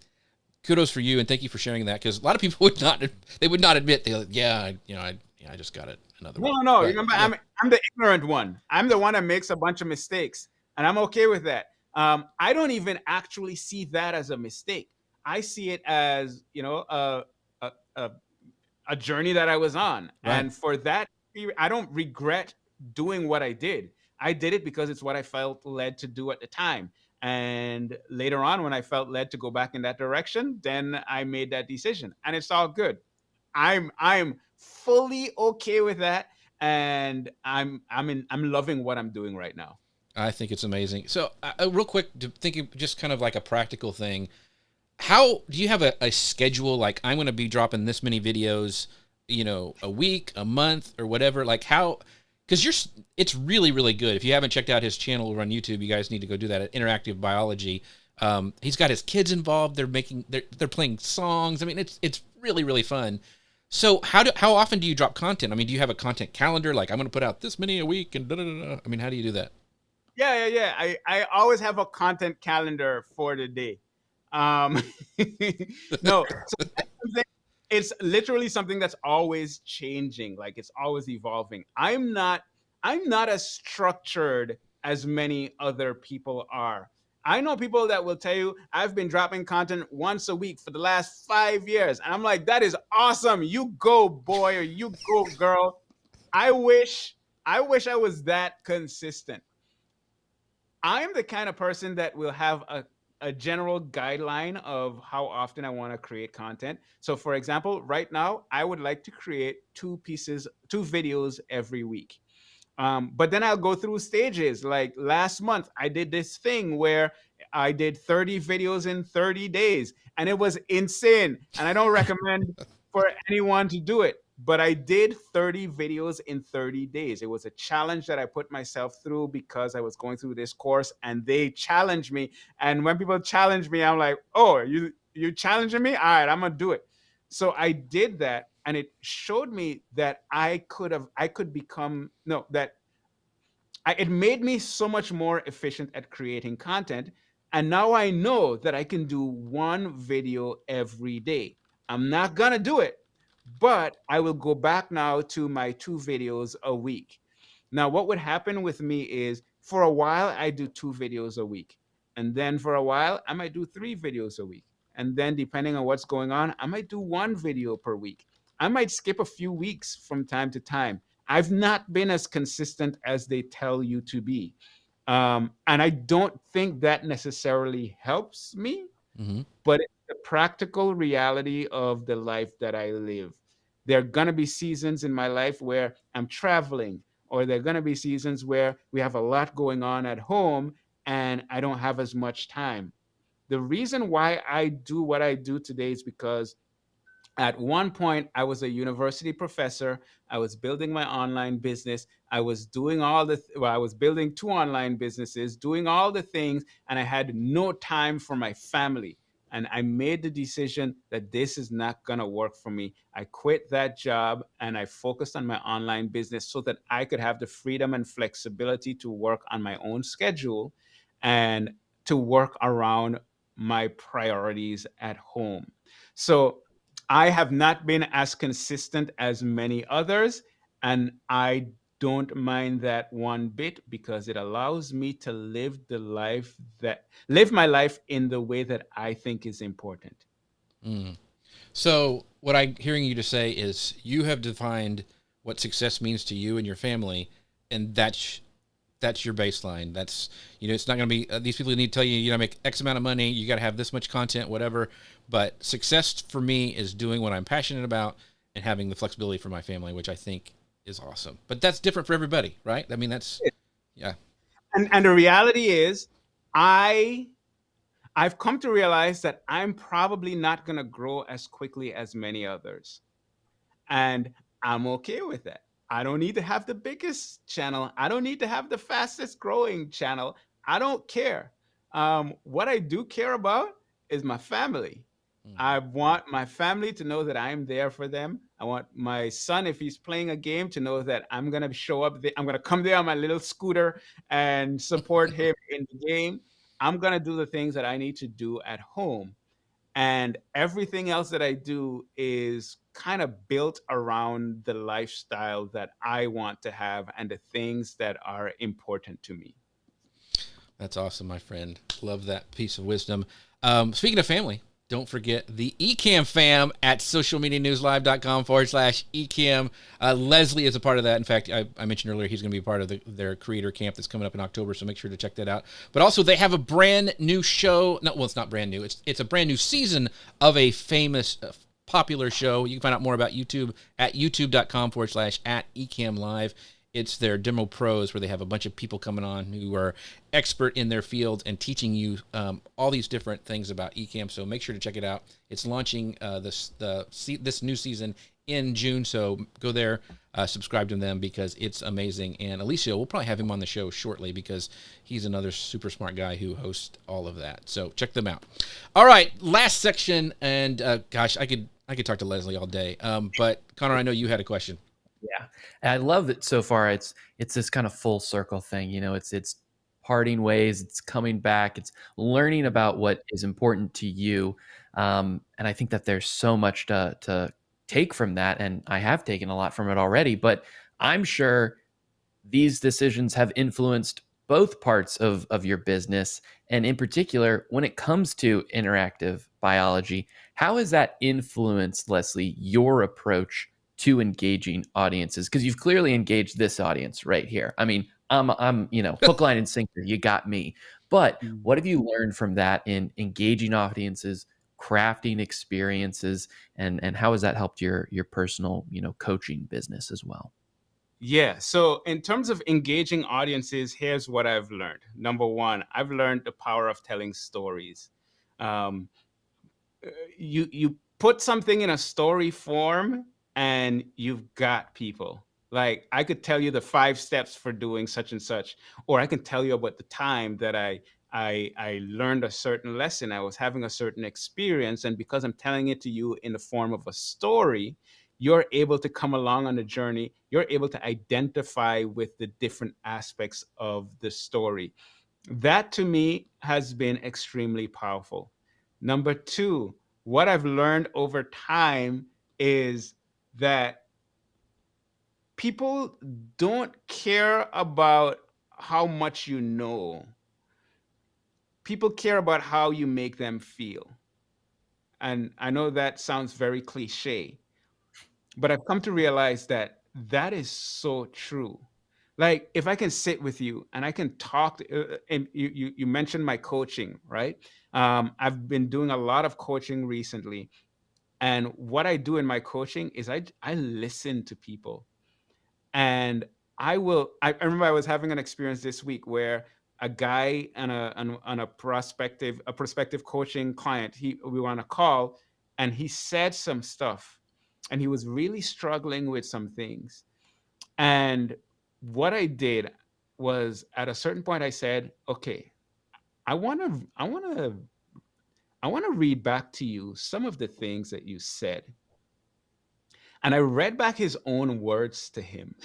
kudos for you, and thank you for sharing that, because a lot of people would not admit they like, I just got it another way. No. But, Remember, I'm the ignorant one. I'm the one that makes a bunch of mistakes, and I'm okay with that. I don't even actually see that as a mistake. I see it as a, a, a journey that I was on, right. and for that, I don't regret doing what I did. I did it because it's what I felt led to do at the time. And later on, when I felt led to go back in that direction, then I made that decision, and it's all good. I'm fully okay with that, and I'm loving what I'm doing right now. I think it's amazing. So, real quick, thinking just kind of like a practical thing, how do you have a schedule? Like, I'm going to be dropping this many videos, a week, a month, or whatever. Like, how? Because it's really, really good. If you haven't checked out his channel over on YouTube, you guys need to go do that at Interactive Biology. He's got his kids involved. They're playing songs. I mean, it's really, really fun. So how often do you drop content? I mean, do you have a content calendar? Like, I'm going to put out this many a week and da-da-da-da. I mean, how do you do that? Yeah. I always have a content calendar for the day. Um, no, so it's literally something that's always changing. Like it's always evolving. I'm not as structured as many other people are. I know people that will tell you I've been dropping content once a week for the last 5 years. And I'm like, that is awesome. You go, boy, or you go, girl. I wish I was that consistent. I'm the kind of person that will have a general guideline of how often I want to create content. So, for example, right now, I would like to create two videos every week. But then I'll go through stages. Like last month, I did this thing where I did 30 videos in 30 days, and it was insane. And I don't recommend for anyone to do it. But I did 30 videos in 30 days. It was a challenge that I put myself through because I was going through this course and they challenged me. And when people challenge me, I'm like, oh, you challenging me? All right, I'm gonna do it. So I did that, and it showed me that I could become no that it made me so much more efficient at creating content. And now I know that I can do one video every day. I'm not going to do it, but I will go back now to my 2 videos a week. Now, what would happen with me is for a while, I do 2 videos a week. And then for a while, I might do 3 videos a week. And then, depending on what's going on, I might do 1 video per week. I might skip a few weeks from time to time. I've not been as consistent as they tell you to be. And I don't think that necessarily helps me, Mm-hmm. but it's the practical reality of the life that I live. There are going to be seasons in my life where I'm traveling or there are going to be seasons where we have a lot going on at home and I don't have as much time. The reason why I do what I do today is because at one point I was a university professor. I was building my online business. I was doing well, I was building two online businesses, doing all the things, and I had no time for my family. And I made the decision that this is not going to work for me. I quit that job and I focused on my online business so that I could have the freedom and flexibility to work on my own schedule and to work around my priorities at home. So I have not been as consistent as many others, and I don't mind that one bit because it allows me to live my life in the way that I think is important. Mm. So what I'm hearing you to say is you have defined what success means to you and your family, and that's your baseline. That's, it's not going to be these people need to tell you, make X amount of money, you got to have this much content, whatever. But success for me is doing what I'm passionate about and having the flexibility for my family, which I think is awesome. But that's different for everybody, right? I mean, yeah. And the reality is, I I've come to realize that I'm probably not going to grow as quickly as many others. And I'm okay with that. I don't need to have the biggest channel. I don't need to have the fastest growing channel. I don't care. What I do care about is my family. I Mhm. want my family to know that I'm there for them. I want my son, if he's playing a game, to know that I'm going to show up there. I'm going to come there on my little scooter and support him in the game. I'm going to do the things that I need to do at home. And everything else that I do is kind of built around the lifestyle that I want to have and the things that are important to me. That's awesome, my friend. Love that piece of wisdom. Speaking of family, don't forget the Ecamm fam at socialmedianewslive.com/Ecamm. Leslie is a part of that. In fact, I mentioned earlier he's going to be a part of their creator camp that's coming up in October, so make sure to check that out. But also, they have a brand new show. No, well, it's not brand new. It's a brand new season of a famous, popular show. You can find out more about YouTube at youtube.com/@Ecamm Live. It's their demo pros where they have a bunch of people coming on who are expert in their field and teaching you all these different things about Ecamm. So make sure to check it out. It's launching this new season in June. So go there, subscribe to them because it's amazing. And Alicia, we'll probably have him on the show shortly because he's another super smart guy who hosts all of that. So check them out. All right, last section. And gosh, I could talk to Leslie all day. But Connor, I know you had a question. Yeah. And I love that so far it's this kind of full circle thing. It's parting ways, it's coming back, it's learning about what is important to you. And I think that there's so much to take from that. And I have taken a lot from it already, but I'm sure these decisions have influenced both parts of your business. And in particular, when it comes to interactive biology, how has that influenced, Leslie, your approach to engaging audiences? Because you've clearly engaged this audience right here. I mean, I'm hook, line, and sinker. You got me. But Mm. what have you learned from that in engaging audiences, crafting experiences, and how has that helped your personal, coaching business as well? Yeah. So, in terms of engaging audiences, here's what I've learned. Number one, I've learned the power of telling stories. Um, you put something in a story form and you've got people. Like, I could tell you the 5 steps for doing such and such, or I can tell you about the time that I learned a certain lesson. I was having a certain experience, and because I'm telling it to you in the form of a story, you're able to come along on the journey. You're able to identify with the different aspects of the story. That to me has been extremely powerful. Number two, what I've learned over time is that people don't care about how much you know. People care about how you make them feel. And I know that sounds very cliche, but I've come to realize that that is so true. Like, if I can sit with you and I can talk, and you mentioned my coaching, right? I've been doing a lot of coaching recently, and what I do in my coaching is I listen to people, and I remember I was having an experience this week where a guy and a prospective coaching client, we were on a call, and he said some stuff, and he was really struggling with some things. And what I did was, at a certain point, I said, "Okay, I want to I want to I want to read back to you some of the things that you said." And I read back his own words to him.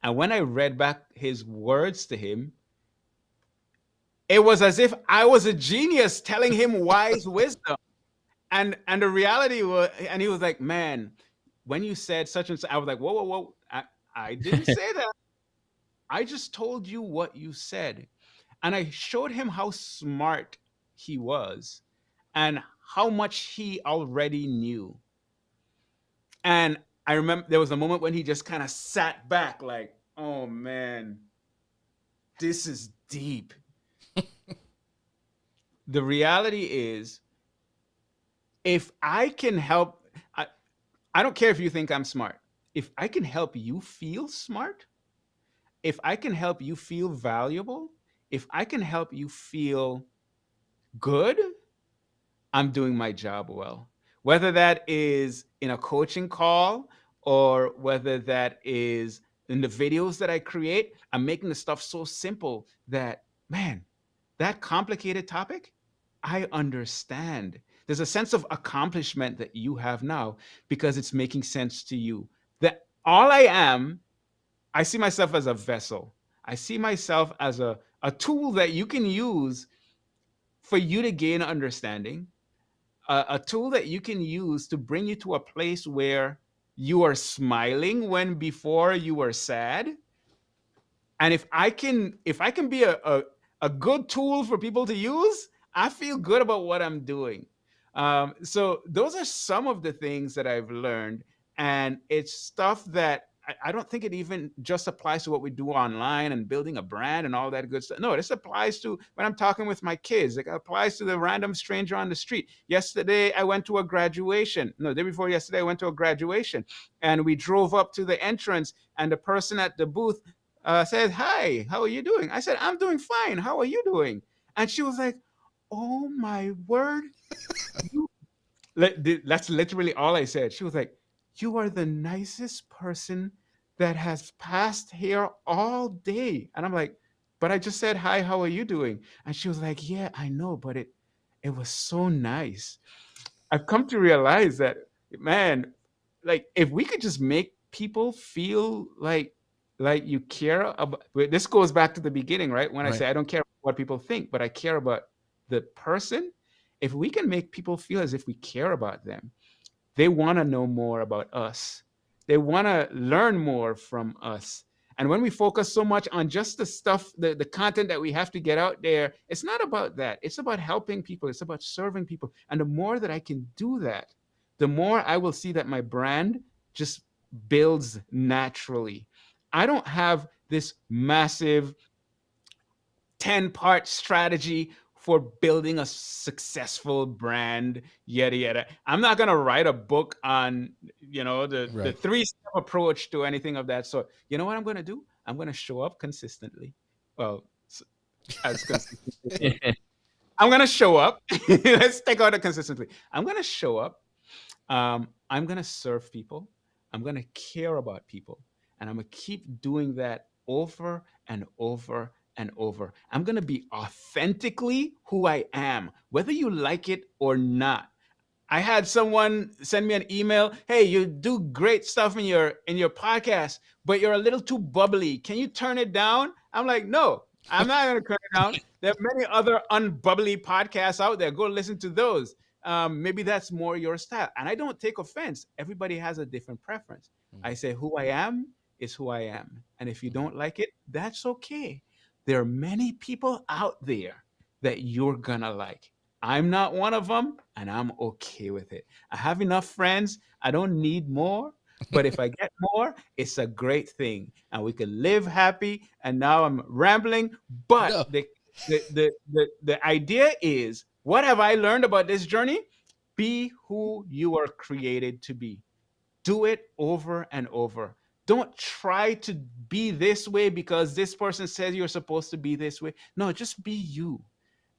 And when I read back his words to him, it was as if I was a genius telling him wise wisdom. And the reality was, and he was like, "Man, when you said such and such," I was like, "Whoa, whoa, whoa. I didn't say that. I just told you what you said." And I showed him how smart he was and how much he already knew. And I remember there was a moment when he just kind of sat back like, "Oh man, this is deep." The reality is, if I can help, I don't care if you think I'm smart. If I can help you feel smart, if I can help you feel valuable, if I can help you feel good, I'm doing my job well. Whether that is in a coaching call or whether that is in the videos that I create, I'm making the stuff so simple that, man, that complicated topic, I understand. There's a sense of accomplishment that you have now because it's making sense to you. That all I am, I see myself as a vessel. I see myself as a tool that you can use for you to gain understanding, a tool that you can use to bring you to a place where you are smiling when before you were sad. And if I can be a good tool for people to use, I feel good about what I'm doing. So those are some of the things that I've learned, and it's stuff that I don't think it even just applies to what we do online and building a brand and all that good stuff. No, this applies to when I'm talking with my kids. It applies to the random stranger on the street. Yesterday, I went to a graduation. No, the day before yesterday, I went to a graduation, and we drove up to the entrance, and the person at the booth said, "Hi, how are you doing?" I said, "I'm doing fine. How are you doing?" And she was like, "Oh my word, you that's literally all I said." She was like, "You are the nicest person that has passed here all day." And I'm like, "But I just said, hi, how are you doing?" And she was like, "Yeah, I know, but it was so nice." I've come to realize that, man, like if we could just make people feel like you care about, this goes back to the beginning, right? When I Right. say I don't care what people think, but I care about the person. If we can make people feel as if we care about them, they want to know more about us. They want to learn more from us. And when we focus so much on just the stuff, the content that we have to get out there, it's not about that. It's about helping people. It's about serving people. And the more that I can do that, the more I will see that my brand just builds naturally. I don't have this massive 10-part strategy for building a successful brand, yada yada. I'm not going to write a book on, the Right. three-step approach to anything of that sort. You know what I'm going to do? I'm going to show up consistently. Well, as consistently. I'm going to show up. Let's take out the consistently. I'm going to show up. I'm going to serve people. I'm going to care about people. And I'm going to keep doing that over and over and over. I'm going to be authentically who I am, whether you like it or not. I had someone send me an email. "Hey, you do great stuff in your podcast, but you're a little too bubbly. Can you turn it down?" I'm like, "No, I'm not going to turn it down. There are many other unbubbly podcasts out there. Go listen to those. Maybe that's more your style." And I don't take offense. Everybody has a different preference. I say, who I am is who I am. And if you Mhm. don't like it, that's okay. There are many people out there that you're going to like. I'm not one of them, and I'm okay with it. I have enough friends. I don't need more. But if I get more, it's a great thing, and we can live happy. And now I'm rambling, but No. the idea is, what have I learned about this journey? Be who you are created to be. Do it over and over. Don't try to be this way because this person says you're supposed to be this way. No, just be you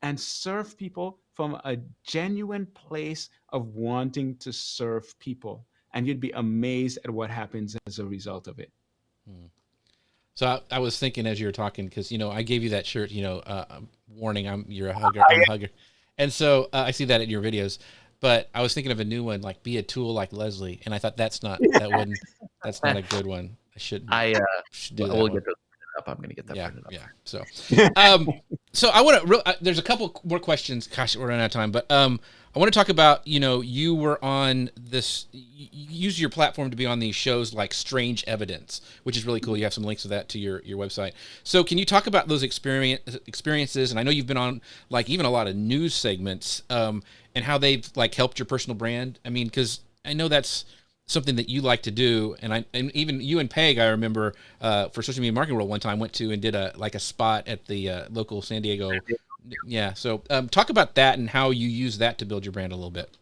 and serve people from a genuine place of wanting to serve people. And you'd be amazed at what happens as a result of it. Hmm. So I was thinking as you were talking, because I gave you that shirt. Warning, you're a hugger. I'm a hugger, and so I see that in your videos. But I was thinking of a new one, like "Be a tool like Leslie," and I thought that's not a good one. I should do that we'll one. get those printed up. I'm going to get that printed up. Yeah. So I want to. There's a couple more questions. Gosh, we're running out of time, but I want to talk about. You were on this. You use your platform to be on these shows like Strange Evidence, which is really cool. You have some links to that to your website. So can you talk about those experiences? And I know you've been on like even a lot of news segments, and how they've like helped your personal brand. I mean, because I know that's something that you like to do, and even you and Peg, I remember for Social Media Marketing World one time went to and did a spot at the local San Diego. Yeah, so talk about that and how you use that to build your brand a little bit.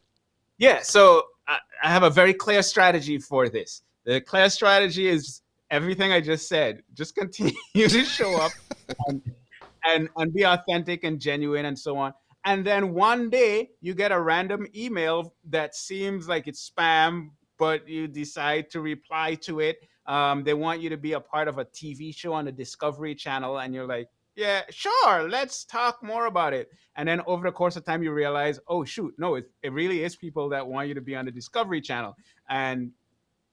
Yeah, so I have a very clear strategy for this. The clear strategy is everything I just said. Just continue to show up and be authentic and genuine and so on. And then one day you get a random email that seems like it's spam, but you decide to reply to it. They want you to be a part of a TV show on the Discovery Channel, and you're like, yeah, sure, let's talk more about it. And then over the course of time, you realize, oh, shoot, no, it really is people that want you to be on the Discovery Channel. And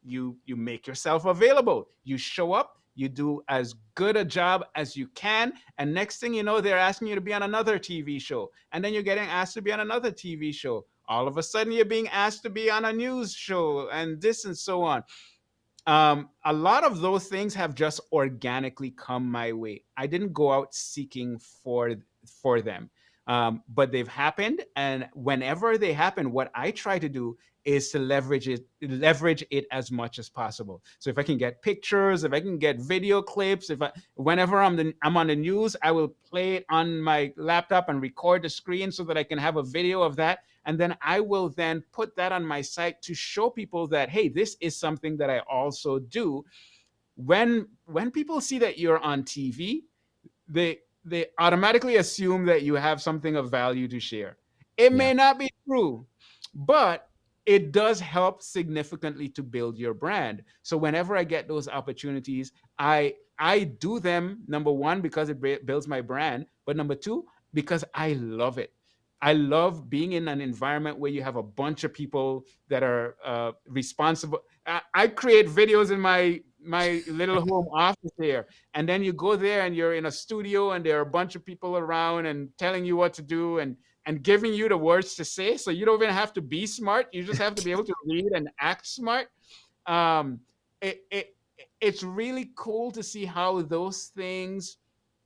you make yourself available. You show up, you do as good a job as you can, and next thing you know, they're asking you to be on another TV show, and then you're getting asked to be on another TV show. All of a sudden, you're being asked to be on a news show, and this and so on. A lot of those things have just organically come my way. I didn't go out seeking for them, but they've happened. And whenever they happen, what I try to do is to leverage it as much as possible. So if I can get pictures, if I can get video clips, whenever I'm on the news, I will play it on my laptop and record the screen so that I can have a video of that. And then I will then put that on my site to show people that, hey, this is something that I also do. When people see that you're on TV, they automatically assume that you have something of value to share. It may not be true, but it does help significantly to build your brand. So whenever I get those opportunities, I do them, number one, because it builds my brand, but number two, because I love it. I love being in an environment where you have a bunch of people that are responsible. I create videos in my little home office here, and then you go there and you're in a studio and there are a bunch of people around and telling you what to do and giving you the words to say, so you don't even have to be smart. You just have to be able to read and act smart. um it's really cool to see how those things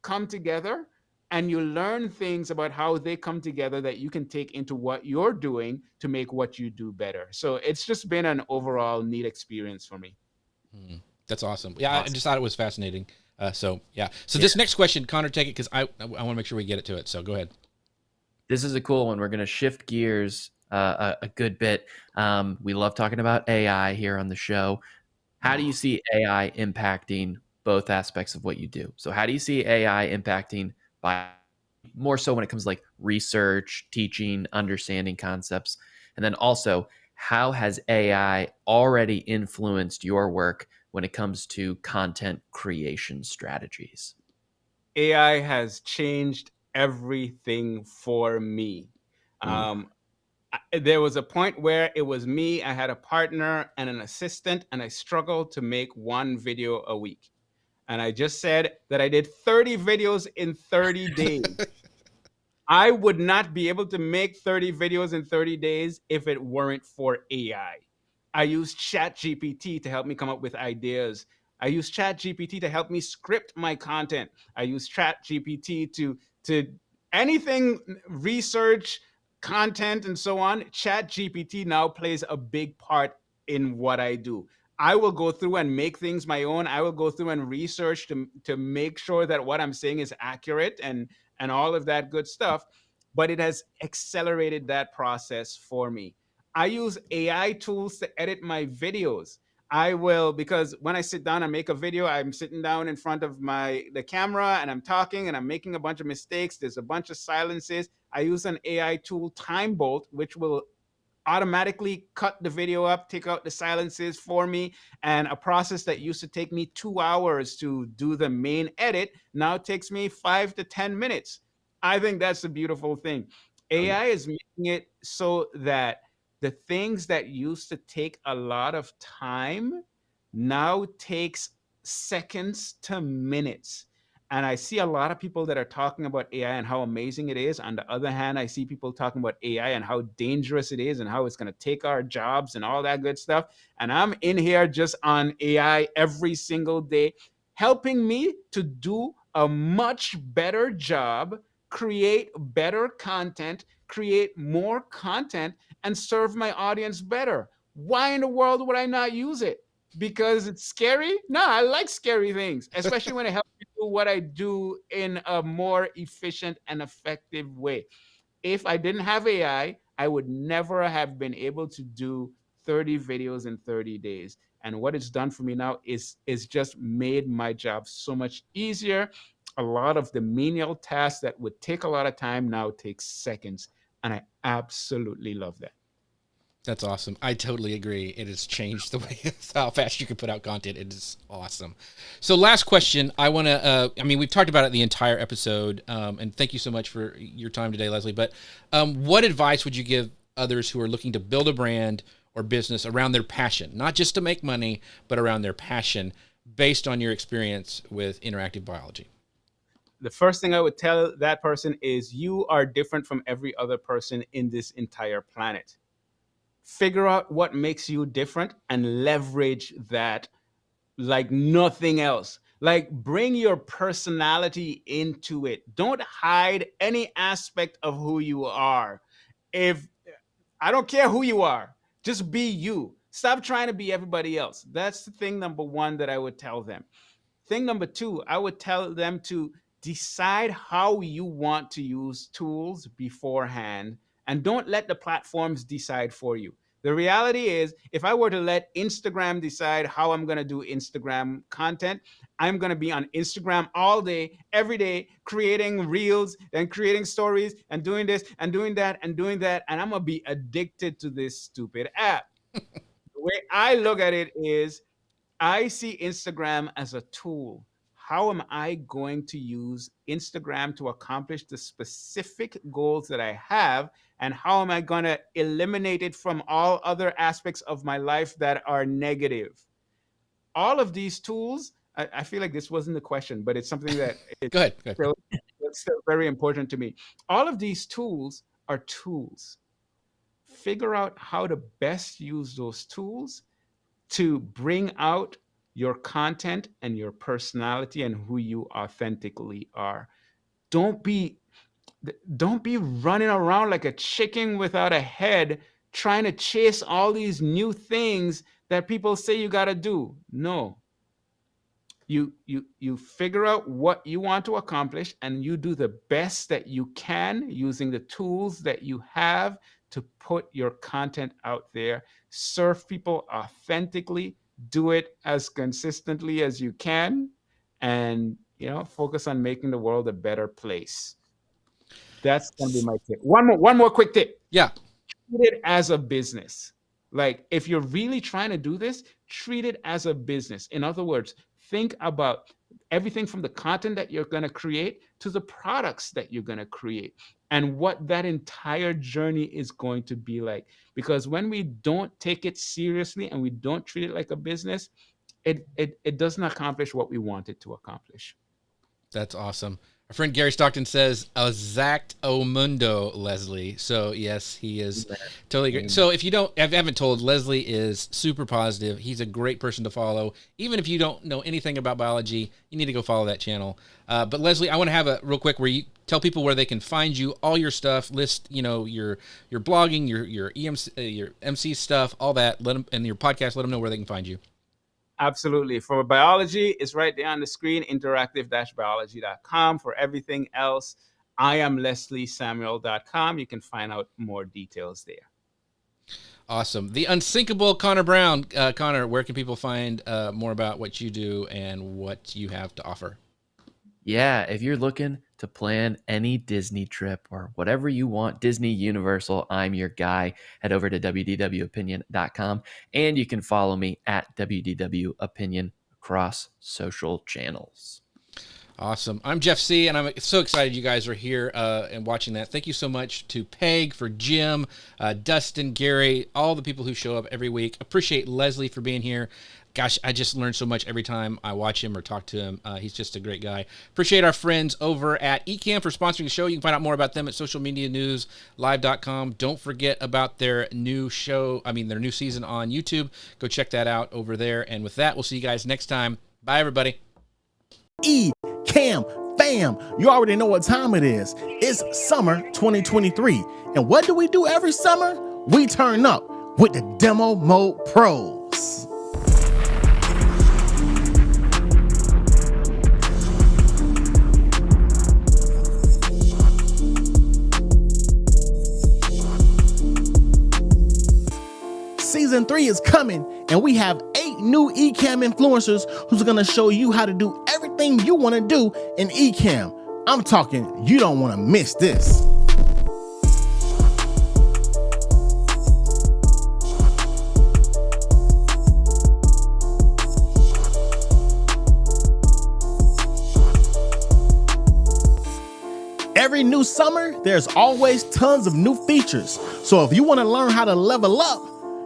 come together, and you learn things about how they come together that you can take into what you're doing to make what you do better. So it's just been an overall neat experience for me. That's awesome. Yeah, awesome. I just thought it was fascinating. So this next question, Connor, take it, because I want to make sure we get it to it. So go ahead. This is a cool one. We're going to shift gears a good bit. We love talking about AI here on the show. How do you see AI impacting both aspects of what you do? So how do you see AI impacting by more so when it comes to like research, teaching, understanding concepts? And then also, how has AI already influenced your work when it comes to content creation strategies? AI has changed everything for me. There was a point where it was me, I had a partner and an assistant, and I struggled to make one video a week. And I just said that I did 30 videos in 30 days. I would not be able to make 30 videos in 30 days if it weren't for AI. I used ChatGPT to help me come up with ideas. I use ChatGPT to help me script my content. I use ChatGPT to anything research, content, and so on. ChatGPT now plays a big part in what I do. I will go through and make things my own. I will go through and research to make sure that what I'm saying is accurate and all of that good stuff. But it has accelerated that process for me. I use AI tools to edit my videos. I will, because when I sit down and make a video, I'm sitting down in front of the camera and I'm talking and I'm making a bunch of mistakes. There's a bunch of silences. I use an AI tool, Time Bolt, which will automatically cut the video up, take out the silences for me. And a process that used to take me 2 hours to do the main edit now takes me 5 to 10 minutes. I think that's a beautiful thing. AI is making it so that the things that used to take a lot of time now takes seconds to minutes. And I see a lot of people that are talking about AI and how amazing it is. On the other hand, I see people talking about AI and how dangerous it is and how it's going to take our jobs and all that good stuff. And I'm in here just on AI every single day, helping me to do a much better job, create better content, create more content, and serve my audience better. Why in the world would I not use it? Because it's scary? No, I like scary things, especially when it helps me do what I do in a more efficient and effective way. If I didn't have I would never have been able to do 30 videos in 30 days. And what it's done for me now is just made my job so much easier. A lot of the menial tasks that would take a lot of time now take seconds. And I absolutely love that. That's awesome. I totally agree. It has changed the way how fast you can put out content. It is awesome. So last question, I want to, we've talked about it the entire episode, and thank you so much for your time today, Leslie, but what advice would you give others who are looking to build a brand or business around their passion, not just to make money, but around their passion based on your experience with interactive biology? The first thing I would tell that person is you are different from every other person in this entire planet. Figure out what makes you different and leverage that like nothing else. Like bring your personality into it. Don't hide any aspect of who you are. If I don't care who you are, just be you. Stop trying to be everybody else. That's the thing number one that I would tell them. Thing number two, I would tell them to decide how you want to use tools beforehand and don't let the platforms decide for you. The reality is, if I were to let Instagram decide how I'm going to do Instagram content, I'm going to be on Instagram all day, every day, creating reels and creating stories and doing this and doing that and doing that. And I'm going to be addicted to this stupid app. The way I look at it is, I see Instagram as a tool. How am I going to use Instagram to accomplish the specific goals that I have? And how am I going to eliminate it from all other aspects of my life that are negative? All of these tools, I feel like this wasn't the question, but it's something that is Go ahead. still very important to me. All of these tools are tools. Figure out how to best use those tools to bring out your content and your personality and who you authentically are. Don't be don't be running around like a chicken without a head trying to chase all these new things that people say you got to do. No. You figure out what you want to accomplish and you do the best that you can using the tools that you have to put your content out there. Serve people authentically, do it as consistently as you can, and focus on making the world a better place. That's gonna be my tip. One more quick tip. Yeah. Treat it as a business. Like if you're really trying to do this, treat it as a business. In other words, think about everything from the content that you're going to create to the products that you're going to create and what that entire journey is going to be like. Because when we don't take it seriously and we don't treat it like a business, it doesn't accomplish what we want it to accomplish. That's awesome. Our friend Gary Stockton says, "Exacto mundo, Leslie." So yes, he is totally great. So if you haven't told, Leslie is super positive. He's a great person to follow. Even if you don't know anything about biology, you need to go follow that channel. But Leslie, I want to have a real quick where you tell people where they can find you, all your stuff, list your blogging, your MC stuff, all that. Let them, and your podcast. Let them know where they can find you. Absolutely. For biology, it's right there on the screen, interactive-biology.com. For everything else, I am LeslieSamuel.com. You can find out more details there. Awesome. The unsinkable Connor Brown. Connor, where can people find more about what you do and what you have to offer? Yeah, if you're looking to plan any Disney trip or whatever you want, Disney, Universal, I'm your guy. Head over to wdwopinion.com, and you can follow me at wdwopinion across social channels. Awesome. I'm Jeff C., and I'm so excited you guys are here and watching that. Thank you so much to Peg, for Jim, Dustin, Gary, all the people who show up every week. Appreciate Leslie for being here. Gosh, I just learn so much every time I watch him or talk to him. He's just a great guy. Appreciate our friends over at Ecamm for sponsoring the show. You can find out more about them at socialmedianewslive.com. Don't forget about their new show, their new season on YouTube. Go check that out over there. And with that, we'll see you guys next time. Bye, everybody. Ecamm fam, you already know what time it is. It's summer 2023. And what do we do every summer? We turn up with the Demo Mode Pros. Season 3 is coming, and we have 8 new Ecamm influencers who's going to show you how to do everything you want to do in Ecamm. I'm talking, you don't want to miss this. Every new summer, there's always tons of new features. So if you want to learn how to level up,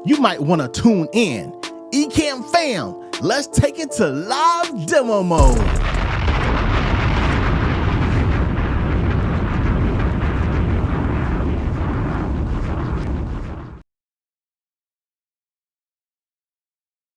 you might want to tune in. Ecamm fam, let's take it to live demo mode.